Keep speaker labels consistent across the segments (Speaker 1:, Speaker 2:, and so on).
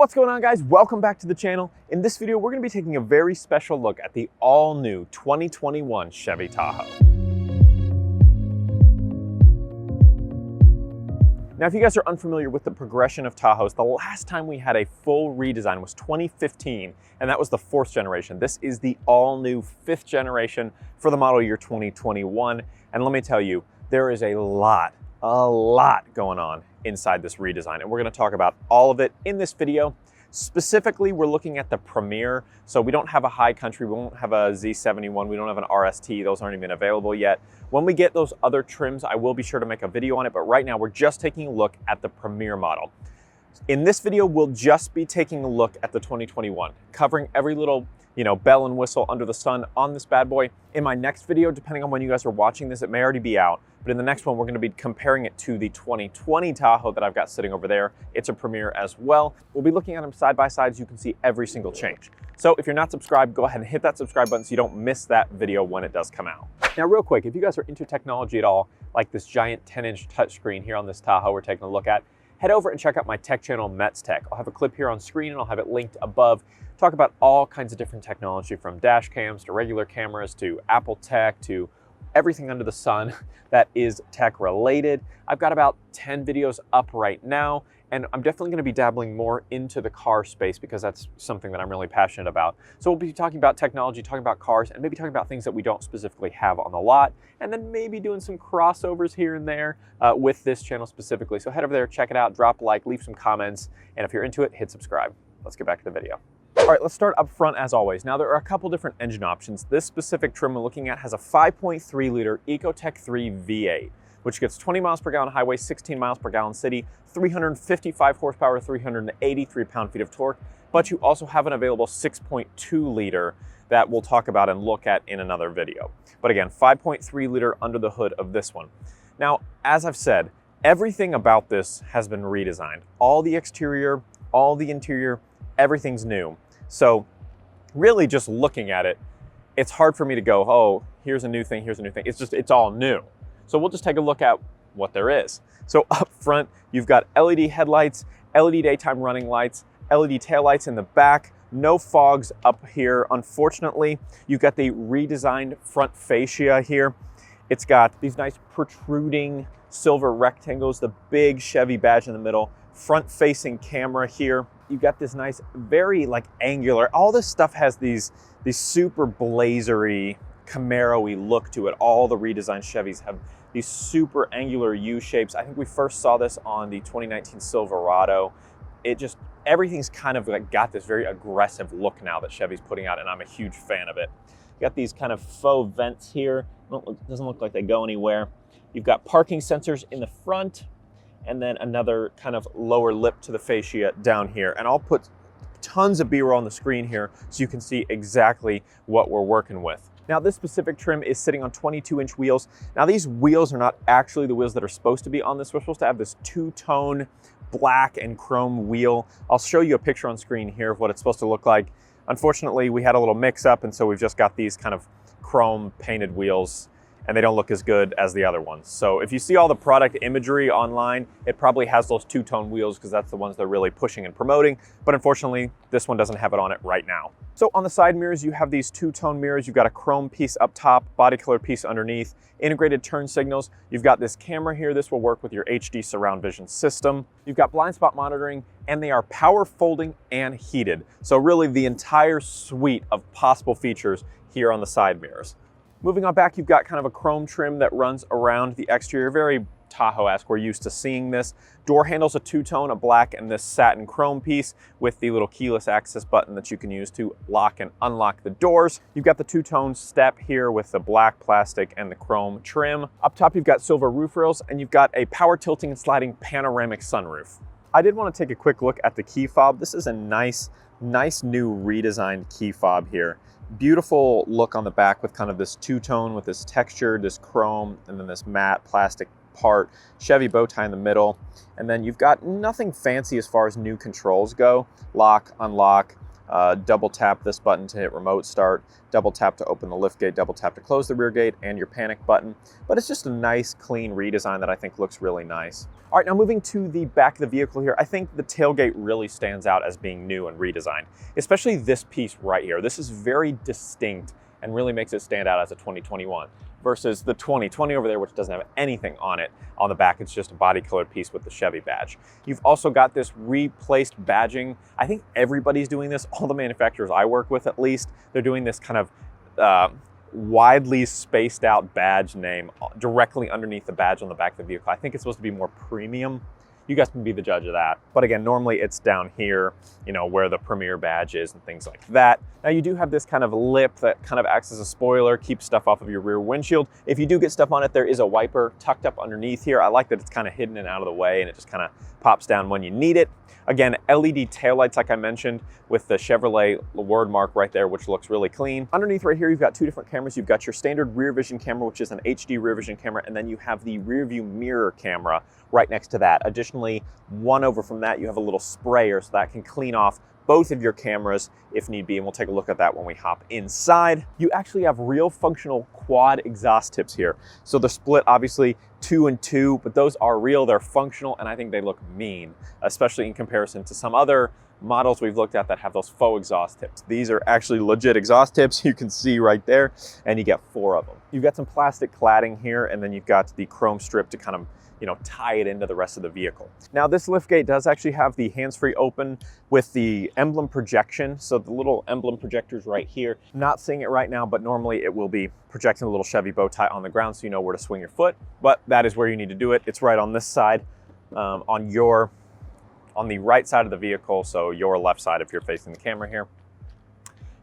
Speaker 1: What's going on, guys? Welcome back to the channel. In this video, we're going to be taking a very special look at the all-new 2021 Chevy Tahoe. Now, if you guys are unfamiliar with the progression of Tahoes, the last time we had a full redesign was 2015, and that was the 4th generation. This is the all-new 5th generation for the model year 2021. And let me tell you, there is a lot going on inside this redesign, and we're going to talk about all of it in this video. Specifically, we're looking at the Premier. So we don't have a High Country, we won't have a Z71, we don't have an RST, those aren't even available yet. When we get those other trims, I will be sure to make a video on it, but right now we're just taking a look at the Premier model. In this video, we'll just be taking a look at the 2021, covering every little bell and whistle under the sun on this bad boy. In my next video, depending on when you guys are watching this, it may already be out, but in the next one, we're going to be comparing it to the 2020 Tahoe that I've got sitting over there. It's a Premier as well. We'll be looking at them side by side so you can see every single change. So if you're not subscribed, go ahead and hit that subscribe button so you don't miss that video when it does come out. Now, real quick, if you guys are into technology at all, like this giant 10-inch touchscreen here on this Tahoe we're taking a look at, head over and check out my tech channel, Mets Tech. I'll have a clip here on screen and I'll have it linked above. Talk about all kinds of different technology, from dash cams to regular cameras to Apple tech to everything under the sun that is tech related. I've got about 10 videos up right now, and I'm definitely going to be dabbling more into the car space because that's something that I'm really passionate about. So we'll be talking about technology, talking about cars, and maybe talking about things that we don't specifically have on the lot, and then maybe doing some crossovers here and there with this channel specifically. So head over there, check it out, drop a like, leave some comments, and if you're into it, hit subscribe. Let's get back to the video. All right, let's start up front as always. Now, there are a couple different engine options. This specific trim we're looking at has a 5.3 liter Ecotec 3 V8, which gets 20 miles per gallon highway, 16 miles per gallon city, 355 horsepower, 383 pound-feet of torque, but you also have an available 6.2 liter that we'll talk about and look at in another video. But again, 5.3 liter under the hood of this one. Now, as I've said, everything about this has been redesigned. All the exterior, all the interior, everything's new. So really just looking at it, it's hard for me to go, oh, here's a new thing, here's a new thing. It's all new. So we'll just take a look at what there is. So up front, you've got LED headlights, LED daytime running lights, LED taillights in the back, no fogs up here. Unfortunately, you've got the redesigned front fascia here. It's got these nice protruding silver rectangles, the big Chevy badge in the middle, front-facing camera here. You've got this nice, very angular, all this stuff has these super blazery, Camaro-y look to it. All the redesigned Chevys have these super angular U-shapes. I think we first saw this on the 2019 Silverado. Everything's kind of got this very aggressive look now that Chevy's putting out, and I'm a huge fan of it. You got these kind of faux vents here. Doesn't look like they go anywhere. You've got parking sensors in the front, and then another kind of lower lip to the fascia down here. And I'll put tons of B-roll on the screen here so you can see exactly what we're working with. Now, this specific trim is sitting on 22-inch wheels. Now, these wheels are not actually the wheels that are supposed to be on this. We're supposed to have this two-tone black and chrome wheel. I'll show you a picture on screen here of what it's supposed to look like. Unfortunately, we had a little mix-up, and so we've just got these kind of chrome painted wheels, and they don't look as good as the other ones. So if you see all the product imagery online, it probably has those two-tone wheels because that's the ones they're really pushing and promoting. But unfortunately, this one doesn't have it on it right now. So on the side mirrors, you have these two-tone mirrors. You've got a chrome piece up top, body color piece underneath, integrated turn signals. You've got this camera here. This will work with your HD surround vision system. You've got blind spot monitoring, and they are power folding and heated. So really the entire suite of possible features here on the side mirrors. Moving on back, you've got kind of a chrome trim that runs around the exterior, very Tahoe-esque. We're used to seeing this. Door handles, a two-tone, a black, and this satin chrome piece with the little keyless access button that you can use to lock and unlock the doors. You've got the two-tone step here with the black plastic and the chrome trim. Up top, you've got silver roof rails, and you've got a power tilting and sliding panoramic sunroof. I did want to take a quick look at the key fob. This is a nice new redesigned key fob here. Beautiful look on the back with kind of this two-tone with this texture, this chrome, and then this matte plastic part, Chevy bow tie in the middle. And then you've got nothing fancy as far as new controls go. Lock, unlock, double tap this button to hit remote start, double tap to open the lift gate, double tap to close the rear gate, and your panic button. But it's just a nice, clean redesign that I think looks really nice. All right, now moving to the back of the vehicle here, I think the tailgate really stands out as being new and redesigned, especially this piece right here. This is very distinct and really makes it stand out as a 2021 versus the 2020 over there, which doesn't have anything on it. On the back, it's just a body colored piece with the Chevy badge. You've also got this replaced badging. I think everybody's doing this, all the manufacturers I work with at least, they're doing this kind of widely spaced out badge name directly underneath the badge on the back of the vehicle. I think it's supposed to be more premium. You guys can be the judge of that. But again, normally it's down here, you know, where the Premier badge is and things like that. Now you do have this kind of lip that kind of acts as a spoiler, keeps stuff off of your rear windshield. If you do get stuff on it, there is a wiper tucked up underneath here. I like that it's kind of hidden and out of the way and it just kind of pops down when you need it. Again, LED taillights, like I mentioned, with the Chevrolet word mark right there, which looks really clean. Underneath right here, you've got two different cameras. You've got your standard rear vision camera, which is an HD rear vision camera, and then you have the rear view mirror camera right next to that. Additionally, one over from that, you have a little sprayer so that can clean off both of your cameras if need be, and we'll take a look at that when we hop inside. You actually have real functional quad exhaust tips here. So they're split obviously 2 and 2, but those are real, they're functional, and I think they look mean, especially in comparison to some other models we've looked at that have those faux exhaust tips. These are actually legit exhaust tips, you can see right there, and you get 4 of them. You've got some plastic cladding here, and then you've got the chrome strip to kind of, you know, tie it into the rest of the vehicle. Now this liftgate does actually have the hands-free open with the emblem projection. So the little emblem projectors right here, I'm not seeing it right now, but normally it will be projecting a little Chevy bow tie on the ground so you know where to swing your foot, but that is where you need to do it. It's right on this side, on the right side of the vehicle, so your left side if you're facing the camera here.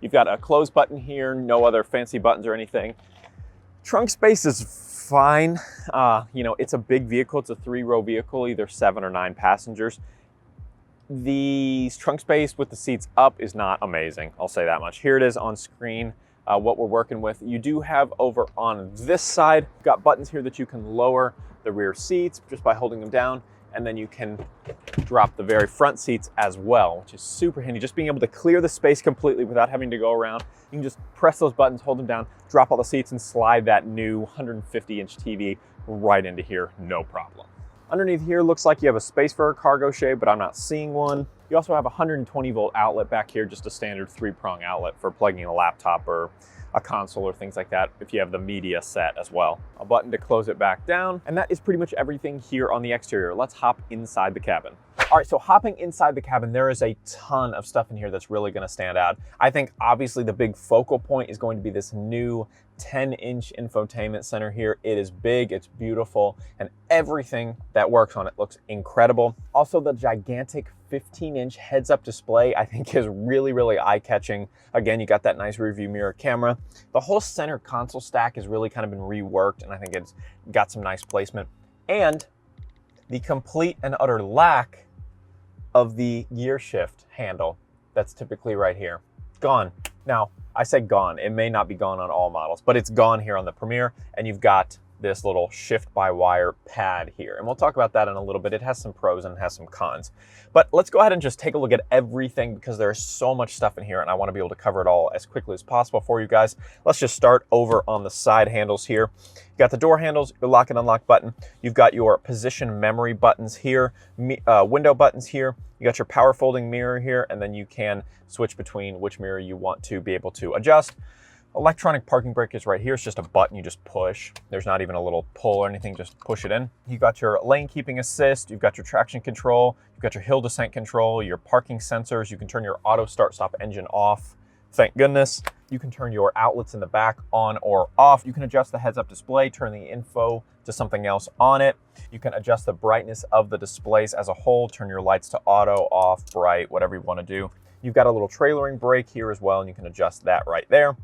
Speaker 1: You've got a close button here, no other fancy buttons or anything. Trunk space is fine. You know, it's a big vehicle. It's a 3-row vehicle, either 7 or 9 passengers. The trunk space with the seats up is not amazing. I'll say that much. Here it is on screen, what we're working with. You do have over on this side, you've got buttons here that you can lower the rear seats just by holding them down. And then you can drop the very front seats as well, which is super handy. Just being able to clear the space completely without having to go around. You can just press those buttons, hold them down, drop all the seats, and slide that new 150-inch TV right into here, no problem. Underneath here looks like you have a space for a cargo shade, but I'm not seeing one. You also have a 120-volt outlet back here, just a standard 3-prong outlet for plugging in a laptop or a console or things like that if you have the media set as well. A button to close it back down, and that is pretty much everything here on the exterior. Let's hop inside the cabin. All right, so hopping inside the cabin, there is a ton of stuff in here that's really gonna stand out. I think obviously the big focal point is going to be this new 10-inch infotainment center here. It is big, it's beautiful, and everything that works on it looks incredible. Also, the gigantic 15-inch heads-up display I think is really, really eye-catching. Again, you got that nice rear view mirror camera. The whole center console stack has really kind of been reworked, and I think it's got some nice placement. And the complete and utter lack of the gear shift handle that's typically right here. Gone. Now, I say gone. It may not be gone on all models, but it's gone here on the Premier, and you've got this little shift-by-wire pad here. And we'll talk about that in a little bit. It has some pros and it has some cons. But let's go ahead and just take a look at everything because there's so much stuff in here and I want to be able to cover it all as quickly as possible for you guys. Let's just start over on the side handles here. You got the door handles, your lock and unlock button. You've got your position memory buttons here, window buttons here. You got your power folding mirror here, and then you can switch between which mirror you want to be able to adjust. Electronic parking brake is right here. It's just a button you just push. There's not even a little pull or anything, just push it in. You got your lane keeping assist, you've got your traction control, you've got your hill descent control, your parking sensors, you can turn your auto start stop engine off. Thank goodness. You can turn your outlets in the back on or off. You can adjust the heads-up display, turn the info to something else on it. You can adjust the brightness of the displays as a whole, turn your lights to auto, off, bright, whatever you want to do. You've got a little trailering brake here as well, and you can adjust that right there.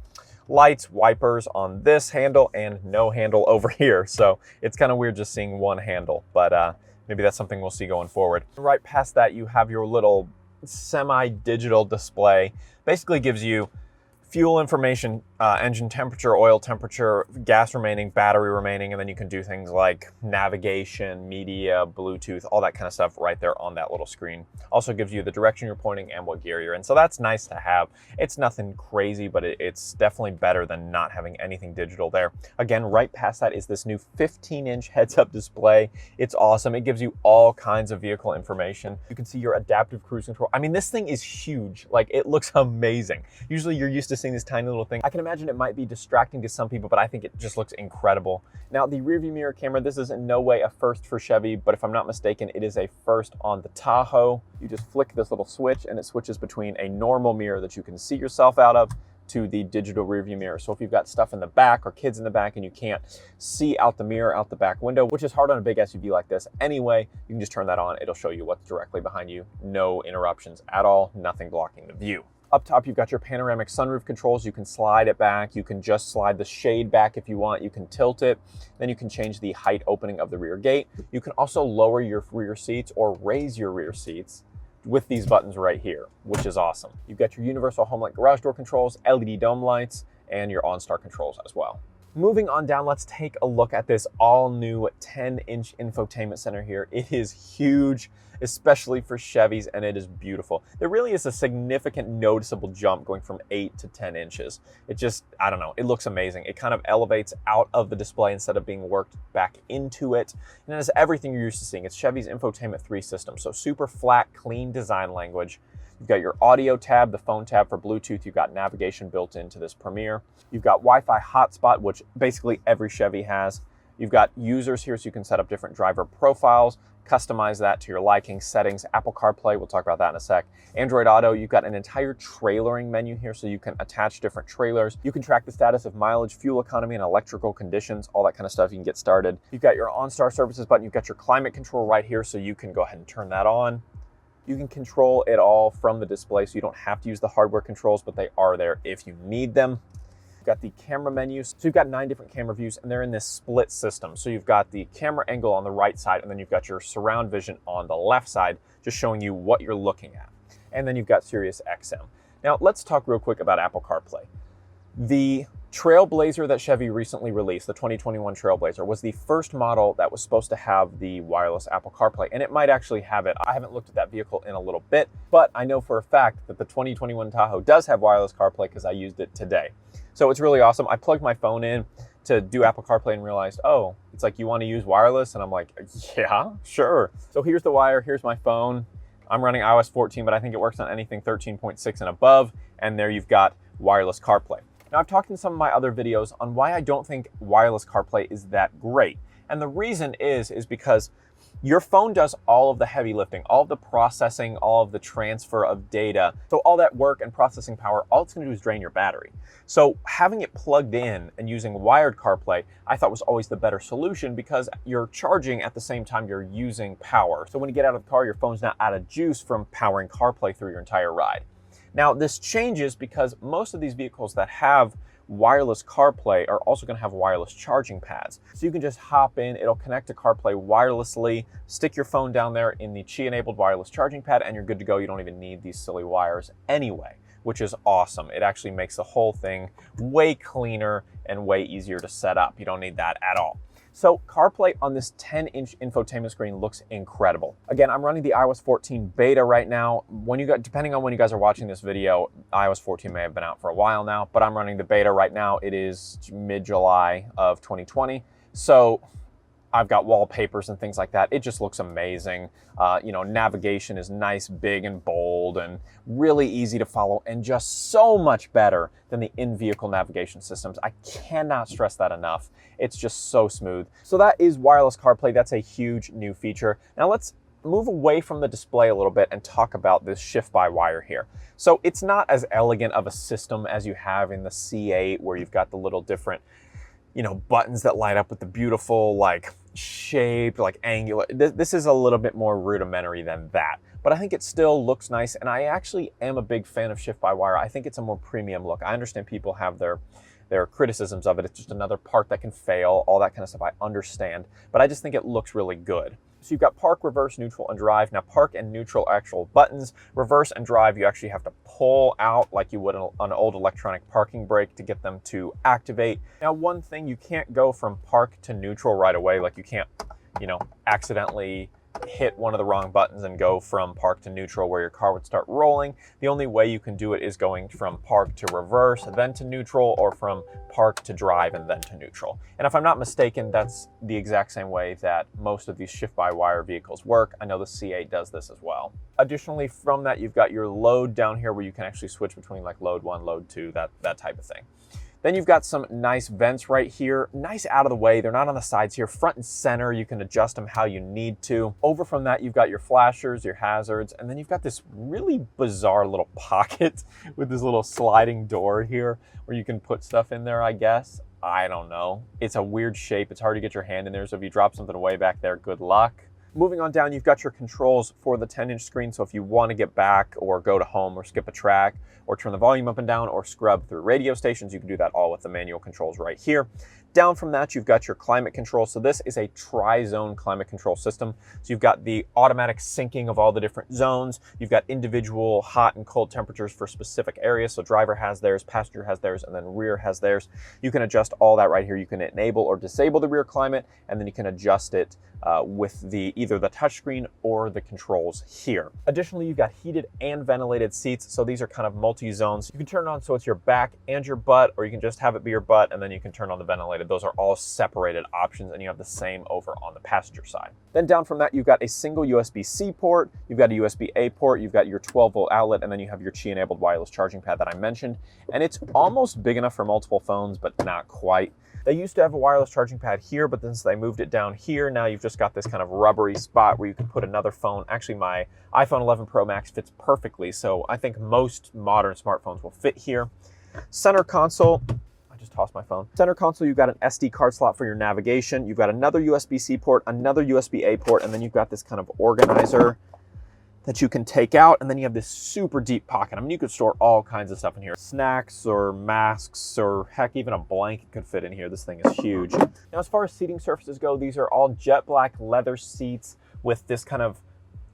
Speaker 1: Lights, wipers on this handle, and no handle over here. So it's kind of weird just seeing one handle, but maybe that's something we'll see going forward. Right past that, you have your little semi-digital display. Basically gives you fuel information, engine temperature, oil temperature, gas remaining, battery remaining, and then you can do things like navigation, media, Bluetooth, all that kind of stuff right there on that little screen. Also gives you the direction you're pointing and what gear you're in. So that's nice to have. It's nothing crazy, but it's definitely better than not having anything digital there. Again, right past that is this new 15-inch heads-up display. It's awesome. It gives you all kinds of vehicle information. You can see your adaptive cruise control. I mean, this thing is huge. Like, it looks amazing. Usually you're used to seeing this tiny little thing. I can imagine it might be distracting to some people, but I think it just looks incredible. Now, the rearview mirror camera, this is in no way a first for Chevy, but if I'm not mistaken, it is a first on the Tahoe. You just flick this little switch and it switches between a normal mirror that you can see yourself out of to the digital rearview mirror. So if you've got stuff in the back or kids in the back and you can't see out the mirror out the back window, which is hard on a big SUV like this anyway, you can just turn that on. It'll show you what's directly behind you. No interruptions at all, nothing blocking the view. Up top, you've got your panoramic sunroof controls. You can slide it back. You can just slide the shade back if you want. You can tilt it. Then you can change the height opening of the rear gate. You can also lower your rear seats or raise your rear seats with these buttons right here, which is awesome. You've got your universal home light garage door controls, LED dome lights, and your OnStar controls as well. Moving on down, let's take a look at this all new 10-inch infotainment center here. It is huge, especially for Chevys, and it is beautiful. There really is a significant noticeable jump going from 8 to 10 inches. It just, I don't know, it looks amazing. It kind of elevates out of the display instead of being worked back into it. And it has everything you're used to seeing. It's Chevy's Infotainment 3 system, so super flat, clean design language. You've got your audio tab, the phone tab for Bluetooth. You've got navigation built into this Premier. You've got Wi-Fi hotspot, which basically every Chevy has. You've got users here, so you can set up different driver profiles, customize that to your liking, settings, Apple CarPlay, we'll talk about that in a sec. Android Auto, you've got an entire trailering menu here, so you can attach different trailers. You can track the status of mileage, fuel economy, and electrical conditions, all that kind of stuff. You can get started. You've got your OnStar services button. You've got your climate control right here, so you can go ahead and turn that on. You can control it all from the display, so you don't have to use the hardware controls, but they are there if you need them. You've got the camera menus. So you've got 9 different camera views, and they're in this split system. So you've got the camera angle on the right side, and then you've got your surround vision on the left side, just showing you what you're looking at. And then you've got Sirius XM. Now, let's talk real quick about Apple CarPlay. The Trailblazer that Chevy recently released, the 2021 Trailblazer, was the first model that was supposed to have the wireless Apple CarPlay, and it might actually have it. I haven't looked at that vehicle in a little bit, but I know for a fact that the 2021 Tahoe does have wireless CarPlay because I used it today. So it's really awesome. I plugged my phone in to do Apple CarPlay and realized, oh, it's like, you want to use wireless? And I'm like, yeah, sure. So here's the wire, here's my phone. I'm running iOS 14, but I think it works on anything 13.6 and above, and there you've got wireless CarPlay. Now, I've talked in some of my other videos on why I don't think wireless CarPlay is that great. And the reason is because your phone does all of the heavy lifting, all of the processing, all of the transfer of data. So all that work and processing power, all it's going to do is drain your battery. So having it plugged in and using wired CarPlay, I thought was always the better solution because you're charging at the same time you're using power. So when you get out of the car, your phone's not out of juice from powering CarPlay through your entire ride. Now, this changes because most of these vehicles that have wireless CarPlay are also going to have wireless charging pads. So you can just hop in, it'll connect to CarPlay wirelessly, stick your phone down there in the Qi-enabled wireless charging pad, and you're good to go. You don't even need these silly wires anyway, which is awesome. It actually makes the whole thing way cleaner and way easier to set up. You don't need that at all. So CarPlay on this 10-inch infotainment screen looks incredible. Again, I'm running the iOS 14 beta right now. Depending on when you guys are watching this video, iOS 14 may have been out for a while now, but I'm running the beta right now. It is mid-July of 2020. So I've got wallpapers and things like that. It just looks amazing. Navigation is nice, big and bold and really easy to follow and just so much better than the in-vehicle navigation systems. I cannot stress that enough. It's just so smooth. So that is wireless CarPlay. That's a huge new feature. Now let's move away from the display a little bit and talk about this shift-by-wire here. So it's not as elegant of a system as you have in the C8 where you've got the little different buttons that light up with the beautiful shape, angular. This is a little bit more rudimentary than that, but I think it still looks nice. And I actually am a big fan of shift-by-wire. I think it's a more premium look. I understand people have their criticisms of it. It's just another part that can fail, all that kind of stuff. I understand, but I just think it looks really good. So you've got park, reverse, neutral, and drive. Now park and neutral are actual buttons. Reverse and drive, you actually have to pull out like you would on an old electronic parking brake to get them to activate. Now one thing, you can't go from park to neutral right away. Like you can't, accidentally hit one of the wrong buttons and go from park to neutral where your car would start rolling. The only way you can do it is going from park to reverse, then to neutral, or from park to drive and then to neutral. And if I'm not mistaken, that's the exact same way that most of these shift-by-wire vehicles work. I know the C8 does this as well. Additionally, from that, you've got your load down here where you can actually switch between like load 1, load 2, that type of thing. Then you've got some nice vents right here, nice out of the way. They're not on the sides here, front and center. You can adjust them how you need to. Over from that, you've got your flashers, your hazards, and then you've got this really bizarre little pocket with this little sliding door here where you can put stuff in there, I guess. I don't know. It's a weird shape. It's hard to get your hand in there, so if you drop something way back there, good luck. Moving on down, you've got your controls for the 10-inch screen. So if you want to get back or go to home or skip a track or turn the volume up and down or scrub through radio stations, you can do that all with the manual controls right here. Down from that, you've got your climate control. So this is a tri-zone climate control system. So you've got the automatic syncing of all the different zones. You've got individual hot and cold temperatures for specific areas. So driver has theirs, passenger has theirs, and then rear has theirs. You can adjust all that right here. You can enable or disable the rear climate, and then you can adjust it with either the touchscreen or the controls here. Additionally, you've got heated and ventilated seats. So these are kind of multi-zones. You can turn it on so it's your back and your butt, or you can just have it be your butt, and then you can turn on the ventilated. Those are all separated options, and you have the same over on the passenger side. Then down from that, you've got a single USB-C port, you've got a USB-A port, you've got your 12-volt outlet, and then you have your Qi-enabled wireless charging pad that I mentioned. And it's almost big enough for multiple phones, but not quite. They used to have a wireless charging pad here, but since they moved it down here, now you've just got this kind of rubbery spot where you can put another phone. Actually, my iPhone 11 Pro Max fits perfectly, so I think most modern smartphones will fit here. Center console, I just tossed my phone. Center console, you've got an SD card slot for your navigation. You've got another USB-C port, another USB-A port, and then you've got this kind of organizer that you can take out, and then you have this super deep pocket. I mean, you could store all kinds of stuff in here. Snacks or masks or heck, even a blanket could fit in here. This thing is huge. Now, as far as seating surfaces go, these are all jet black leather seats with this kind of,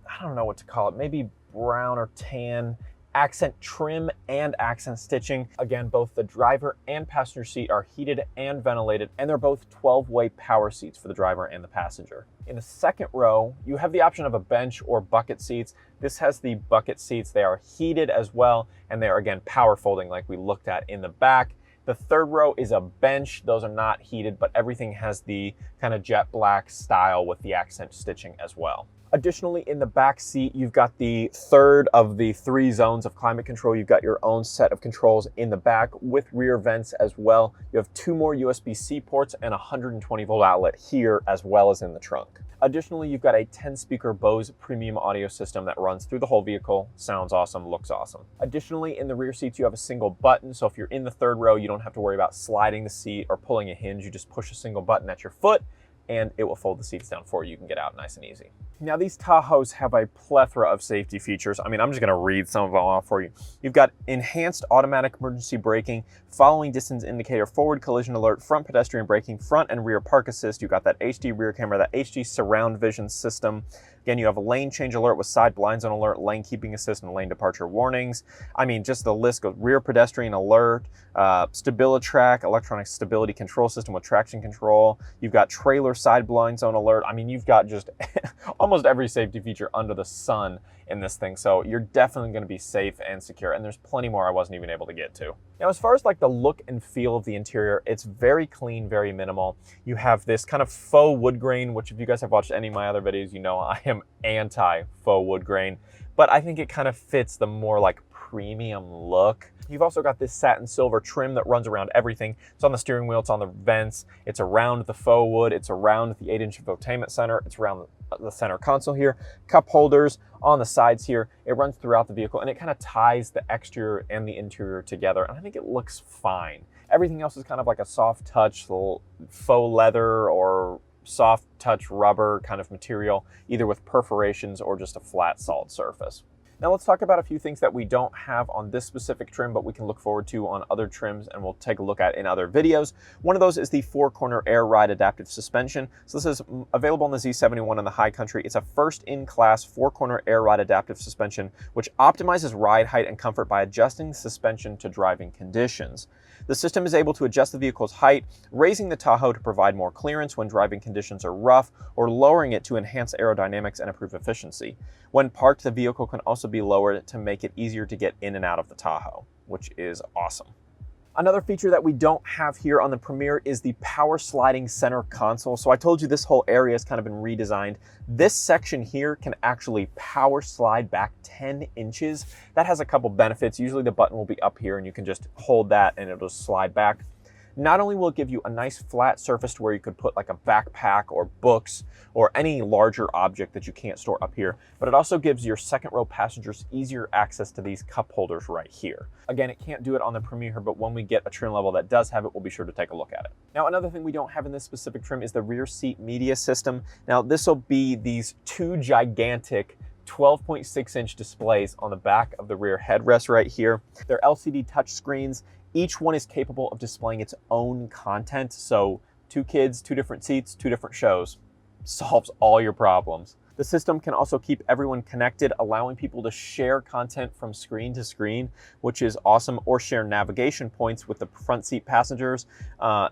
Speaker 1: I don't know what to call it, maybe brown or tan accent trim and accent stitching. Again, both the driver and passenger seat are heated and ventilated, and they're both 12-way power seats for the driver and the passenger. In the second row, you have the option of a bench or bucket seats. This has the bucket seats. They are heated as well, and they are, again, power folding like we looked at in the back. The third row is a bench. Those are not heated, but everything has the kind of jet black style with the accent stitching as well. Additionally, in the back seat, you've got the third of the 3 zones of climate control. You've got your own set of controls in the back with rear vents as well. You have 2 more USB-C ports and a 120-volt outlet here as well as in the trunk. Additionally, you've got a 10-speaker Bose premium audio system that runs through the whole vehicle. Sounds awesome, looks awesome. Additionally, in the rear seats, you have a single button. So if you're in the third row, you don't have to worry about sliding the seat or pulling a hinge. You just push a single button at your foot, and it will fold the seats down for you. You can get out nice and easy. Now, these Tahoes have a plethora of safety features. I mean, I'm just gonna read some of them off for you. You've got enhanced automatic emergency braking, following distance indicator, forward collision alert, front pedestrian braking, front and rear park assist. You've got that HD rear camera, that HD surround vision system. Again, you have a lane change alert with side blind zone alert, lane keeping assist, and lane departure warnings. I mean, just the list goes. Rear pedestrian alert, StabiliTrak, electronic stability control system with traction control. You've got trailer side blind zone alert. I mean, you've got just almost every safety feature under the sun in this thing. So you're definitely going to be safe and secure. And there's plenty more I wasn't even able to get to. Now, as far as like the look and feel of the interior, it's very clean, very minimal. You have this kind of faux wood grain, which if you guys have watched any of my other videos, you know I am anti faux wood grain, but I think it kind of fits the more like premium look. You've also got this satin silver trim that runs around everything. It's on the steering wheel, it's on the vents, it's around the faux wood, it's around the 8-inch infotainment center, it's around the center console here, cup holders on the sides here. It runs throughout the vehicle, and it kind of ties the exterior and the interior together, and I think it looks fine. Everything else is kind of like a soft touch, little faux leather or soft touch rubber kind of material, either with perforations or just a flat solid surface. Now let's talk about a few things that we don't have on this specific trim, but we can look forward to on other trims and we'll take a look at in other videos. One of those is the 4-corner air ride adaptive suspension. So this is available on the Z71 in the high country. It's a first-in-class 4-corner air ride adaptive suspension, which optimizes ride height and comfort by adjusting the suspension to driving conditions. The system is able to adjust the vehicle's height, raising the Tahoe to provide more clearance when driving conditions are rough, or lowering it to enhance aerodynamics and improve efficiency. When parked, the vehicle can also be lowered to make it easier to get in and out of the Tahoe, which is awesome. Another feature that we don't have here on the Premier is the power sliding center console. So I told you this whole area has kind of been redesigned. This section here can actually power slide back 10 inches. That has a couple benefits. Usually the button will be up here and you can just hold that and it'll slide back. Not only will it give you a nice flat surface to where you could put like a backpack or books or any larger object that you can't store up here, but it also gives your second row passengers easier access to these cup holders right here. Again, it can't do it on the Premier, but when we get a trim level that does have it, we'll be sure to take a look at it. Now, another thing we don't have in this specific trim is the rear seat media system. Now, this will be these two gigantic 12.6-inch displays on the back of the rear headrest right here. They're LCD touch screens. Each one is capable of displaying its own content. So 2 kids, 2 different seats, 2 different shows. Solves all your problems. The system can also keep everyone connected, allowing people to share content from screen to screen, which is awesome, or share navigation points with the front seat passengers,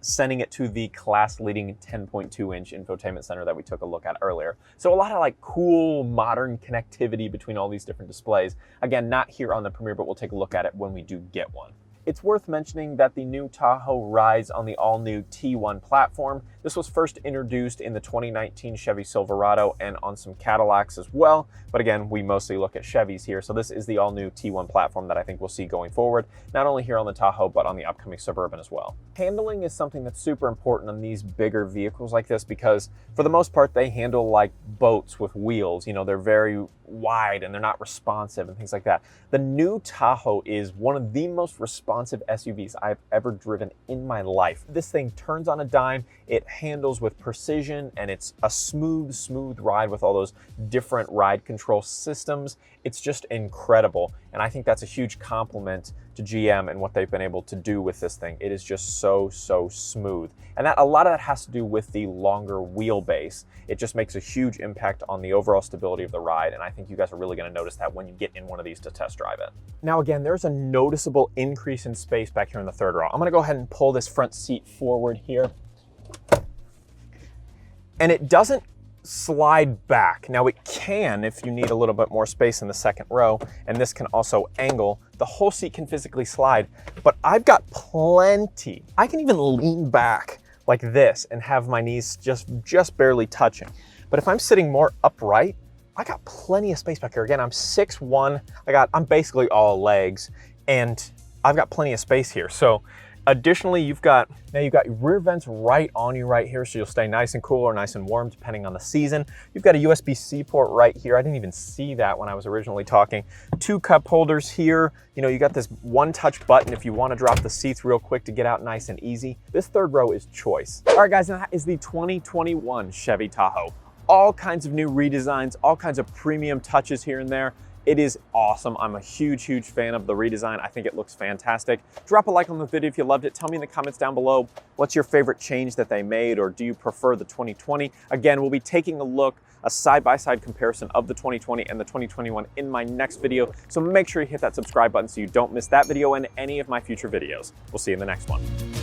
Speaker 1: sending it to the class-leading 10.2-inch infotainment center that we took a look at earlier. So a lot of like cool, modern connectivity between all these different displays. Again, not here on the Premier, but we'll take a look at it when we do get one. It's worth mentioning that the new Tahoe rides on the all-new T1 platform. This was first introduced in the 2019 Chevy Silverado and on some Cadillacs as well. But again, we mostly look at Chevys here. So this is the all-new T1 platform that I think we'll see going forward, not only here on the Tahoe, but on the upcoming Suburban as well. Handling is something that's super important on these bigger vehicles like this because for the most part, they handle like boats with wheels. You know, they're very wide and they're not responsive and things like that. The new Tahoe is one of the most responsive SUVs I've ever driven in my life. This thing turns on a dime, it handles with precision, and it's a smooth ride with all those different ride control systems. It's just incredible. And I think that's a huge compliment to GM and what they've been able to do with this thing. It is just so smooth. And that a lot of that has to do with the longer wheelbase. It just makes a huge impact on the overall stability of the ride. And I think you guys are really gonna notice that when you get in one of these to test drive it. Now again, there's a noticeable increase in space back here in the third row. I'm gonna go ahead and pull this front seat forward here. And it doesn't slide back. Now it can if you need a little bit more space in the second row, and this can also angle. The whole seat can physically slide, but I've got plenty. I can even lean back like this and have my knees just barely touching. But if I'm sitting more upright, I got plenty of space back here. Again, I'm 6'1", I'm basically all legs, and I've got plenty of space here. So additionally, you've got your rear vents right on you right here, so you'll stay nice and cool or nice and warm depending on the season. You've got a USB-C port right here. I didn't even see that when I was originally talking. 2 cup holders here. You know, you got this one-touch button if you want to drop the seats real quick to get out nice and easy. This third row is choice. All right, guys, now that is the 2021 Chevy Tahoe. All kinds of new redesigns, all kinds of premium touches here and there. It is awesome. I'm a huge fan of the redesign. I think it looks fantastic. Drop a like on the video if you loved it. Tell me in the comments down below, what's your favorite change that they made, or do you prefer the 2020? Again, we'll be taking a look, a side-by-side comparison of the 2020 and the 2021 in my next video. So make sure you hit that subscribe button so you don't miss that video and any of my future videos. We'll see you in the next one.